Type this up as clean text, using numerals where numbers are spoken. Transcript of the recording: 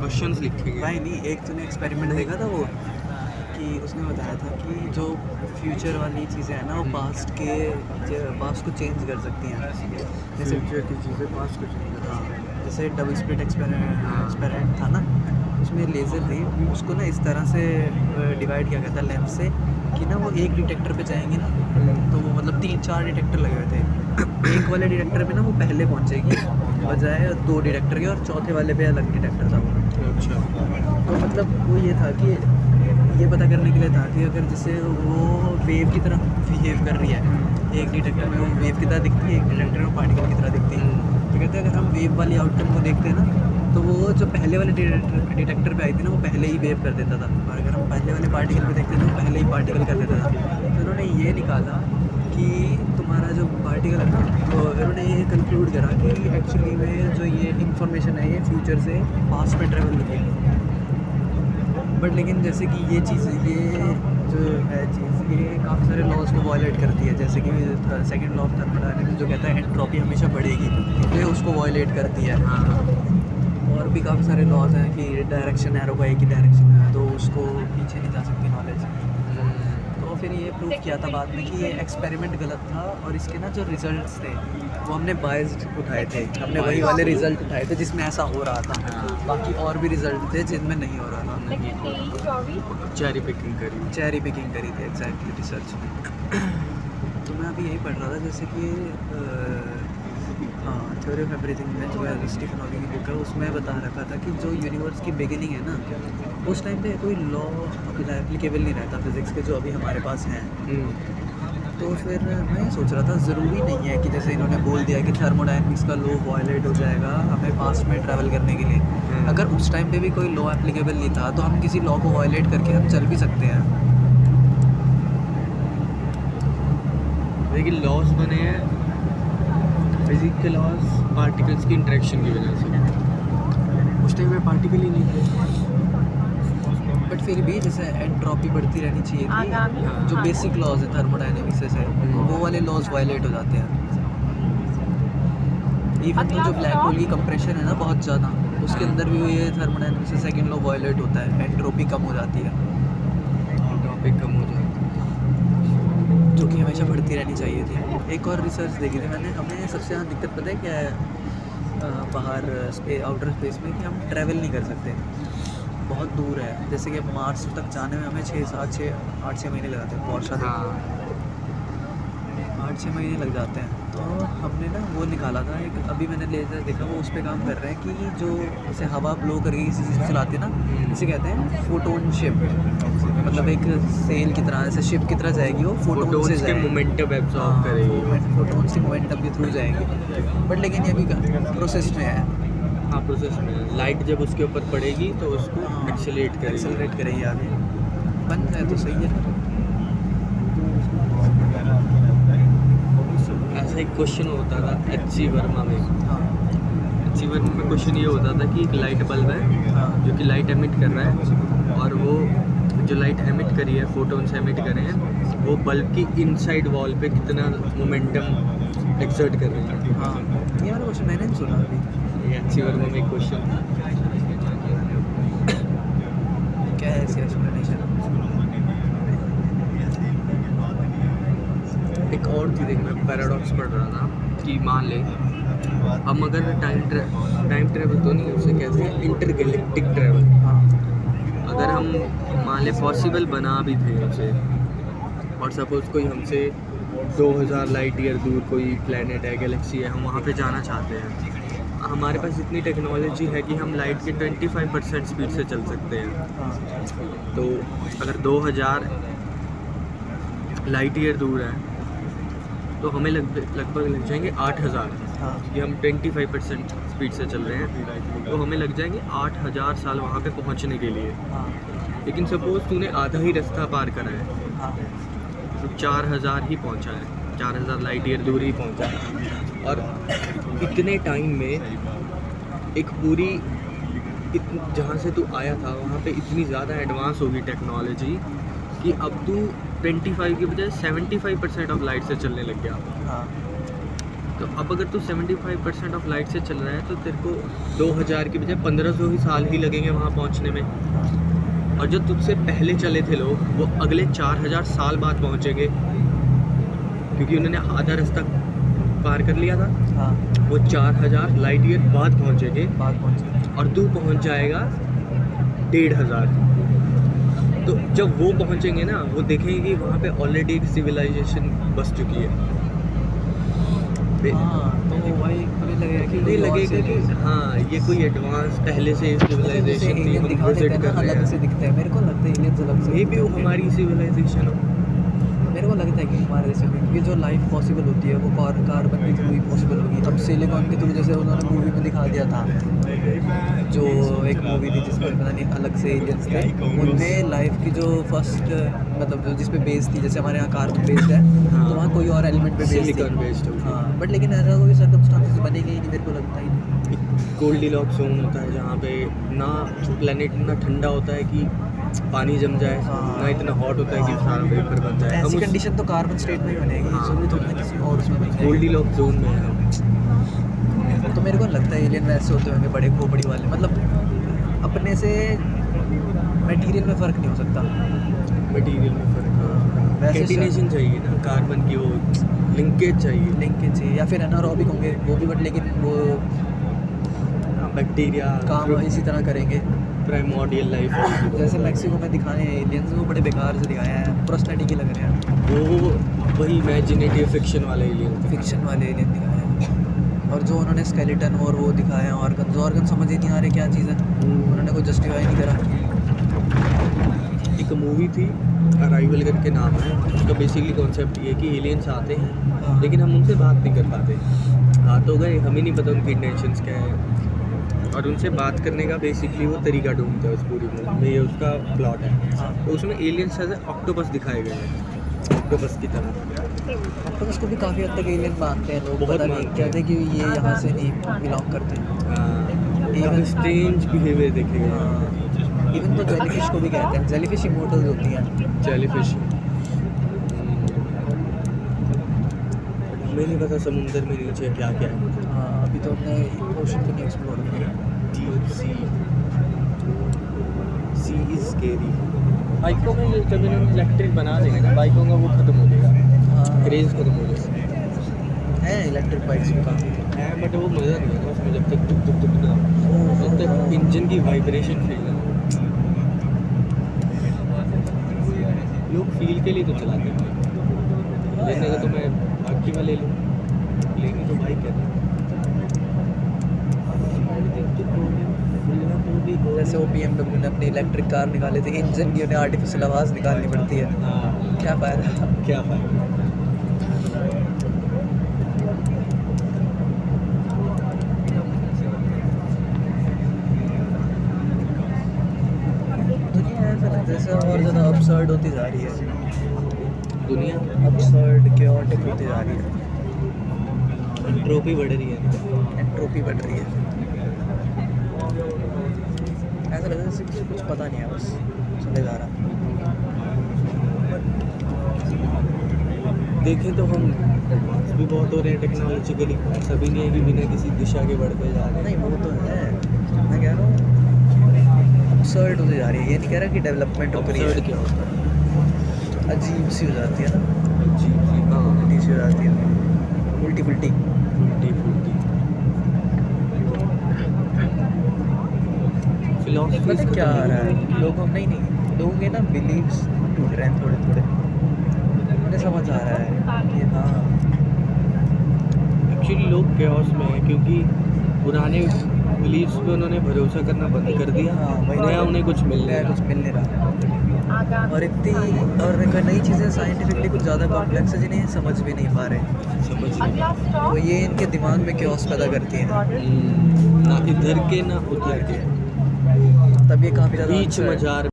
Questions लिखे गए। भाई नहीं, एक तूने एक्सपेरिमेंट देखा था वो, कि उसने बताया था कि जो फ्यूचर वाली चीज़ें हैं ना वो पास्ट को चेंज कर सकती हैं। जैसे फ्यूचर की चीज़ें पास्ट को चेंज हाँ, जैसे डबल स्प्लिट एक्सपेरिमेंट था ना, उसमें लेज़र रे उसको ना इस तरह से डिवाइड किया गया था लेंस से कि ना वो एक डिटेक्टर पे जाएंगे ना, तो वो मतलब 3-4 डिटेक्टर लगे हुए थे। एक वाले डिटेक्टर पे ना वो पहले पहुंचेगी बजाय 2 डिटेक्टर के, और चौथे वाले पे अलग डिटेक्टर था वो। अच्छा। तो मतलब वो ये था कि ये पता करने के लिए था कि अगर जैसे वो वेव की तरह बिहेव कर रही है, एक डिटेक्टर में वो वेव की तरह दिखती है, एक डिटेक्टर में पार्टिकल की तरह दिखती है। तो कहते हैं अगर हम वेव वाली आउटकम को देखते हैं ना, तो वो जो पहले वाले डिटेक्टर पे आई थी ना वो पहले ही वेव कर देता था, और अगर हम पहले वाले पार्टिकल पे देखते हैं तो पहले ही पार्टिकल कर देता था। तो उन्होंने ये निकाला कि तुम्हारा जो पार्टिकल है ना, तो उन्होंने ये कंक्लूड करा कि एक्चुअली में जो ये इंफॉर्मेशन है ये फ्यूचर से पास्ट में ट्रेवल होती है। बट लेकिन जैसे कि ये चीज़, ये जो है चीज़, ये काफ़ी सारे लॉज को वायलेट करती है। जैसे कि सेकंड लॉ ऑफ थर्मोडायनेमिक्स जो कहता है एंट्रोपी हमेशा बढ़ेगी, तो ये उसको वायलेट करती है। हाँ। और भी काफ़ी सारे लॉज हैं कि डायरेक्शन एरो का एक ही डायरेक्शन है, तो उसको पीछे नहीं जा सकती नॉलेज। तो फिर ये प्रूव किया था बाद में कि ये एक्सपेरिमेंट गलत था, और इसके ना जो रिजल्ट्स थे वो हमने बायस्ड उठाए थे, हमने वही वाले रिजल्ट उठाए थे जिसमें ऐसा हो रहा था। बाकी और भी रिजल्ट थे जिनमें नहीं हो रहा था। चेरी पिकिंग करी थी एग्जैक्टली रिसर्च में। तो मैं अभी यही पढ़ रहा था, जैसे कि हाँ, थ्योरी ऑफ एवरीथिंग में जो है स्टीफन हॉकिंग की बुक है, उसमें बता रखा था कि जो यूनिवर्स की बिगिनिंग है ना, उस टाइम पे कोई लॉ एप्लीकेबल नहीं रहता फिज़िक्स के जो अभी हमारे पास हैं। तो फिर मैं ये सोच रहा था ज़रूरी नहीं है कि जैसे इन्होंने बोल दिया कि थर्मोडायनेमिक्स का लॉ वायलेट हो जाएगा हमें पास्ट में ट्रैवल करने के लिए। अगर उस टाइम पे भी कोई लॉ एप्लीकेबल नहीं था तो हम किसी लॉ को वायलेट करके हम चल भी सकते हैं। लेकिन लॉज बने हैं फिजिक्स के लॉज पार्टिकल्स की इंटरेक्शन की वजह से। उस टाइम में पार्टिकल ही नहीं थे। बट फिर भी जैसे एंट्रोपी बढ़ती रहनी चाहिए थी, जो बेसिक लॉज है थर्मोडायनेमिक्स से वो वाले लॉज वायलेट हो जाते हैं। इवन तो जो ब्लैक होल की कंप्रेशन है ना बहुत ज़्यादा, उसके अंदर भी ये थर्मोडायनेमिक्स से सेकंड लॉ वायलेट होता है, एंट्रोपी कम हो जाती है। एंट्रोपी कम हो जाती जो कि हमेशा बढ़ती रहनी चाहिए थी। एक और रिसर्च देखी थी मैंने, हमें सबसे ज़्यादा दिक्कत पता है क्या है बाहर आउटर स्पेस में, कि हम ट्रैवल नहीं कर सकते, बहुत दूर है। जैसे कि मार्स तक जाने में हमें 8-6 महीने लगाते हैं, बहुत सारे 8-6 महीने लग जाते हैं। तो हमने ना वो निकाला था एक, अभी मैंने लेज़र देखा, वो उस पर काम कर रहे हैं कि जो जैसे हवा ब्लो करके किसी चीज़ को चलाते हैं ना, इसे कहते हैं फोटोन शिप। मतलब एक सेल की तरह, जैसे शिप की तरह जाएगी वो, फोटोन से जाएगी, मोमेंटम एब्जॉर्ब करेगी, फोटोन से मोमेंटम के थ्रू जाएंगी। बट लेकिन ये भी प्रोसेस में है। हाँ, प्रोसेस में लाइट जब उसके ऊपर पड़ेगी तो उसको एक्सेलरेट करेगी आगे, बन जाए तो सही है। ऐसा एक क्वेश्चन होता था एच.सी. वर्मा में। एच.सी. वर्मा में क्वेश्चन ये होता था कि एक लाइट बल्ब है जो कि लाइट एमिट कर रहा है, और वो जो लाइट एमिट करी है, फोटोन्स एमिट करे हैं, वो बल्ब की इनसाइड वॉल पे कितना मोमेंटम एक्सर्ट कर रहे हैं। हाँ, ये वाला क्वेश्चन मैंने भी सुना अभी। ये एच.सी. वर्मा में एक क्वेश्चन क्या है इसका एक्सप्लेनेशन? एक और थी, देख मैं पैराडॉक्स पढ़ रहा था कि मान ले हम अगर टाइम ट्रेवल तो नहीं, उसे कहते हैं इंटरगैलेक्टिक ट्रेवल। अगर हम मान ले पॉसिबल बना भी थे उसे, और सपोज कोई हमसे 2000 लाइट ईयर दूर कोई प्लेनेट है, गैलेक्सी है, हम वहाँ पे जाना चाहते हैं, हमारे पास इतनी टेक्नोलॉजी है कि हम लाइट के 25% स्पीड से चल सकते हैं। तो अगर 2000 लाइट ईयर दूर है तो हमें लगभग लग जाएंगे 8000, कि हम 25% स्पीड से चल रहे हैं, तो हमें लग जाएंगे 8000 साल वहाँ पे पहुँचने के लिए। लेकिन सपोज तूने आधा ही रास्ता पार करा है, तो 4000 ही पहुँचा है, 4000 लाइट ईयर दूर ही पहुँचा है। और इतने टाइम में एक पूरी जहाँ से तू आया था वहाँ पे इतनी ज़्यादा एडवांस होगी टेक्नोलॉजी कि अब तू 25 की बजाय 75% ऑफ लाइट से चलने लग गया। तो अब अगर तू 75% ऑफ लाइट से चल रहा है तो तेरे को 2000 की बजाय 1500 ही साल ही लगेंगे वहाँ पहुँचने में। और जो तुझसे पहले चले थे लोग वो अगले 4000 साल बाद पहुँचेंगे, क्योंकि उन्होंने आधा रास्ता पार कर लिया था। हाँ, वो 4000 लाइट ईयर बाद पहुँचेंगे बात पहुँचे। और तू पहुँच जाएगा 1500। तो जब वो पहुँचेंगे ना, वो देखेंगे कि वहाँ पे ऑलरेडी एक सिविलाइजेशन बस चुकी है। हाँ, तो वही मुझे लगेगा कि नहीं लगेगा कि हाँ ये कोई एडवांस पहले से सिविलाइजेशन थी, हम विजिट कर रहे अलग से हैं। दिखते हैं, मेरे को लगता है एलियंस अलग से मे भी वो हमारी सिविलाइजेशन हो। मेरे को लगता है कि हमारे जैसे क्योंकि जो लाइफ पॉसिबल होती है वो कार्बन के थ्रू ही पॉसिबल होगी। अब सिलिकॉन के थ्रू जैसे उन्होंने मूवी में दिखा दिया था, जो एक मूवी थी जिसमें पता नहीं अलग से एलियंस थे, उनमें लाइफ की जो फर्स्ट मतलब जिस पे बेस्ड थी, जैसे हमारे यहाँ कार्बन बेस्ड है तो वहाँ कोई और एलिमेंट पे बेस्ड सिलिकॉन बेस्ड थी। हाँ, बट लेकिन ऐसा कोई सर्कमस्टांसेस बनेंगे ही नहीं, मेरे को लगता ही नहीं। गोल्डीलॉक्स जोन होता है जहाँ पे ना प्लेनेट इतना ठंडा होता है कि पानी जम जाए, ना इतना हॉट होता है कि सारा वेपर बन जाए। ऐसी कंडीशन तो कार्बन स्टेट में ही बनेगी, जरूरी थोड़ी ना किसी और उसमें बनेगी। गोल्डीलॉक्स जोन में है हम। तो मेरे को लगता है एलियन वैसे होते होंगे बड़े खोपड़ी वाले, मतलब अपने से मटेरियल में फ़र्क नहीं हो सकता। मटेरियल में फर्क, वैसे कैटिनेशन चाहिए ना, कार्बन की वो लिंकेज चाहिए। लिंकेज चाहिए, या फिर एनारोबिक होंगे वो भी, बट लेकिन वो बैक्टीरिया काम इसी तरह करेंगे। प्राइमोर्डियल लाइफ जैसे मैक्सिको में दिखाए हैं एलियंस, वो बड़े बेकार से दिखाए हैं, प्रोस्टेटिक ही लग रहे हैं, वो वही इमेजिनेटिव फिक्शन वाले एलियन थे। फिक्शन वाले एलियन दिखाए हैं। और जो उन्होंने स्केलेटन और वो दिखाए हैं ऑर्गन समझ ही नहीं आ रहे क्या चीज़ है, उन्होंने कोई जस्टिफाई नहीं करा। एक मूवी थी अराइवल करके नाम है, उसका बेसिकली कॉन्सेप्ट ये है कि एलियंस आते हैं लेकिन हम उनसे बात नहीं कर पाते। आ तो गए, हमें नहीं पता उनकी इंटेंशंस क्या है, और उनसे बात करने का बेसिकली वो तरीका ढूंढता है उस पूरी मूवी में। ये उसका प्लॉट है। तो उसमें एलियंस एज ऑक्टोपस दिखाए गए हैं, ऑक्टोपस की तरह। ऑक्टोपस को भी काफ़ी हद तक एलियन मानते हैं लोग, बहुत पता नहीं मानते कहते कि ये यहाँ से नहीं बिलोंग करते। काफ़ी स्ट्रेंज बिहेवियर देखे गए। इवन तो जेलीफिश को भी कहते हैं, जेलीफिश इमोर्टल्स होती हैं। जेलीफिश हमें नहीं पता समुंदर में नीचे क्या क्या है। हाँ, अभी तो हमने ओशन को नहीं एक्सप्लोर किया। Deep sea is scary. बाइकों में जब इन्होंने इलेक्ट्रिक बना देंगे ना, बाइकों का वो खत्म हो जाएगा, हाँ, क्रेज खत्म हो जाएगा। है इलेक्ट्रिक बाइक्स भी काफ़ी है बट वो मज़ा नहीं है उसमें, जब तक दुख दुख ना हो, जब तक इंजन की वाइब्रेशन फील ना हो। लोग फील के लिए तो चलाते हैं, लेने का तो मैं बाकी में ले लूँ, लेकिन तो बाइक कहते हैं। जैसे वो BMW ने अपनी इलेक्ट्रिक कार निकाली थी, इंजन की उन्हें आर्टिफिशियल आवाज़ निकालनी पड़ती है। हाँ, क्या फ़ायदा। क्या फायदा। दुनिया ऐसा लगता है जैसे और ज़्यादा अपसर्ड होती जा रही है, दुनिया अपसर्ड क्योटिक होती जा रही है, एंट्रोपी बढ़ रही है। एंट्रोपी बढ़ रही है। ऐसा लगता है जैसे किसी को कुछ पता नहीं है, बस चले जा रहा। देखें तो हम भी बहुत हो रहे हैं टेक्नोलॉजिकली, ऐसा भी नहीं है कि बिना किसी दिशा के बढ़ते जा रहे हैं। नहीं, वो तो है, मैं कह रहा हूँ अपसर्ड होती जा रही है। ये नहीं कह रहा कि डेवलपमेंट हो रही Absurd है, क्या होता है? अजीब सी हो जाती है ना, जी जी, हाँ, उल्टी सी हो जाती है, उल्टी पुल्टी। उल्टी फुल्टी पता फिलॉसफी है क्या आ रहा है लोगों लोगों के ना बिलीव्स टूट रहे हैं थोड़े थोड़े, मुझे समझ आ रहा है कि हाँ एक्चुअली लोग chaos में है, क्योंकि पुराने बिलीव्स पे उन्होंने भरोसा करना बंद कर दिया। हाँ, वही नया तो। उन्हें कुछ मिल नया रहा कुछ मिल नहीं रहा, और इतनी और नई चीज़ें साइंटिफिकली कुछ ज़्यादा कॉम्प्लेक्स है जिन्हें समझ भी नहीं पा रहे, समझ नहीं। तो ये इनके दिमाग में क्योस पैदा करती है, ना इधर के ना उधर के, तब ये काफ़ी ज़्यादा बीच unfair- मजार